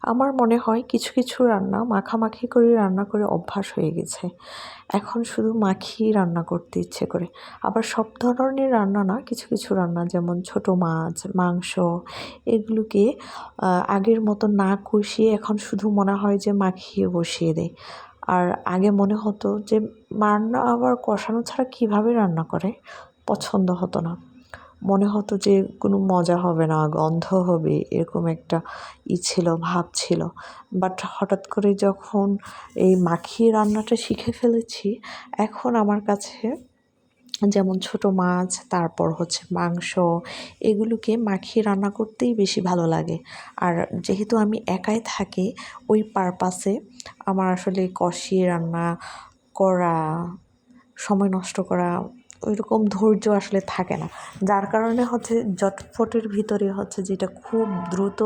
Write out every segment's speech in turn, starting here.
আমার মনে হয় কিছু কিছু রান্না মাখামাখি করে রান্না করে অভ্যাস হয়ে গেছে। এখন শুধু মাখিয়ে রান্না করতে ইচ্ছে করে। আবার সব ধরনের রান্না না, কিছু কিছু রান্না যেমন ছোট মাছ, মাংস এগুলোকে আগের মতো না কষিয়ে এখন শুধু মনে হয় যে মাখিয়ে বসিয়ে দেই। আর আগে মনে হতো যে রান্না আবার কষানো ছাড়া কীভাবে রান্না করে, পছন্দ হতো না। মনে হতো যে কোনো মজা হবে না, গন্ধ হবে, এরকম একটা ছিল, ভাব ছিল। বাট হঠাৎ করে যখন এই মাখিয়ে রান্নাটা শিখে ফেলেছি, এখন আমার কাছে যেমন ছোট মাছ, তারপর হচ্ছে মাংস, এগুলোকে মাখিয়ে রান্না করতেই বেশি ভালো লাগে। আর যেহেতু আমি একাই থাকি, ওই পারপাসে আমার আসলে কষিয়ে রান্না করা, সময় নষ্ট করা, ওইরকম ধৈর্য আসলে থাকে না। যার কারণে হচ্ছে চটপটের ভিতরে হচ্ছে যেটা খুব দ্রুত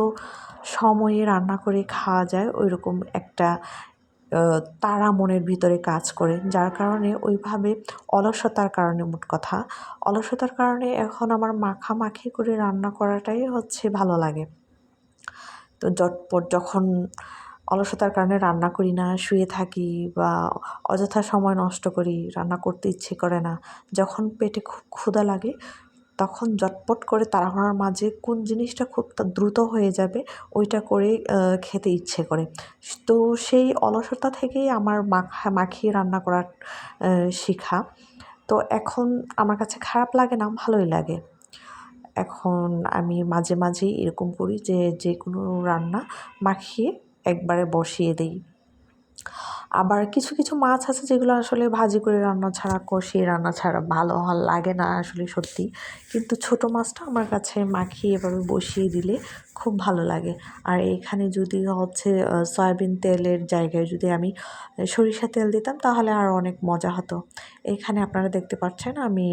সময়ে রান্না করে খাওয়া যায়, ওইরকম একটা তাড়া মনের ভিতরে কাজ করে। যার কারণে ওইভাবে অলসতার কারণে, মোট কথা অলসতার কারণে এখন আমার মাখামাখি করে রান্না করাটাই হচ্ছে ভালো লাগে। তো চটপট যখন অলসতার কারণে রান্না করি না, শুয়ে থাকি বা অযথা সময় নষ্ট করি, রান্না করতে ইচ্ছে করে না, যখন পেটে খুব ক্ষুধা লাগে তখন ঝটপট করে তাড়াহুড়োর মাঝে কোন জিনিসটা খুব দ্রুত হয়ে যাবে ওইটা করে খেতে ইচ্ছে করে। তো সেই অলসতা থেকেই আমার মাখিয়ে রান্না করা শেখা। তো এখন আমার কাছে খারাপ লাগে না, ভালোই লাগে। এখন আমি মাঝে মাঝেই এরকম করি যে যেকোনো রান্না মাখিয়ে একবারে বসিয়ে দেই। আবার কিছু কিছু মাছ আছে যেগুলো আসলে ভাজি করে রান্না ছাড়া, কষিয়ে রান্না ছাড়া ভালো লাগে না আসলে সত্যি। কিন্তু ছোট মাছটা আমার কাছে মাখিয়ে এভাবে বসিয়ে দিলে খুব ভালো লাগে। আর এখানে যদি হচ্ছে সয়াবিন তেলের জায়গায় যদি আমি সরিষা তেল দিতাম তাহলে আরও অনেক মজা হতো। এখানে আপনারা দেখতে পাচ্ছেন আমি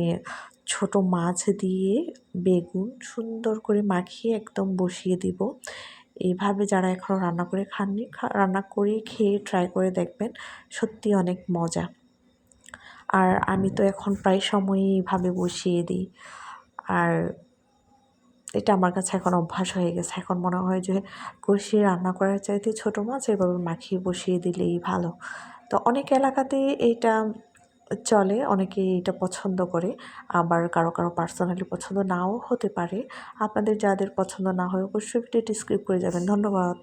ছোট মাছ দিয়ে বেগুন সুন্দর করে মাখিয়ে একদম বসিয়ে দিব। এইভাবে যারা এখনও রান্না করে খাননি, রান্না করে খেয়ে ট্রাই করে দেখবেন, সত্যি অনেক মজা। আর আমি তো এখন প্রায় সময়ই এইভাবে বসিয়ে দিই। আর এটা আমার কাছে এখন অভ্যাস হয়ে গেছে। এখন মনে হয় যে কষিয়ে রান্না করার চাইতে ছোটো মাছ এভাবে মাখিয়ে বসিয়ে দিলেই ভালো। তো অনেক এলাকাতেই এইটা চলে, অনেকেই এটা পছন্দ করে। আবার কারো কারো পার্সোনালি পছন্দ নাও হতে পারে। আপনাদের যাদের পছন্দ না হয় অবশ্যই ভিডিওটি স্কিপ করে যাবেন। ধন্যবাদ।